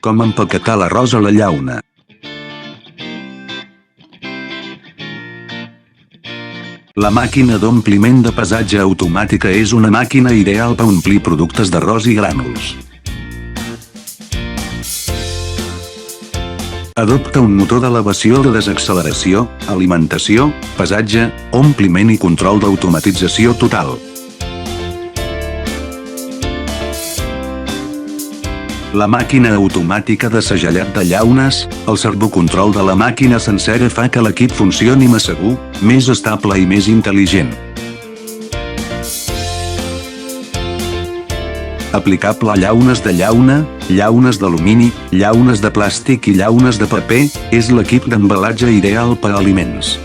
Com empaquetar l'arròs a la llauna. La màquina d'ompliment de pesatge automàtica és una màquina ideal per omplir productes d'arròs i grànuls. Adopta un motor d'elevació de desacceleració, alimentació, pesatge, ompliment i control d'automatització total. La màquina automàtica de segellat de llaunes, el servocontrol de la màquina sencera fa que l'equip funcioni més segur, més estable i més intel·ligent. Aplicable a llaunes de llauna, llaunes d'alumini, llaunes de plàstic i llaunes de paper, és l'equip d'embalatge ideal per a aliments.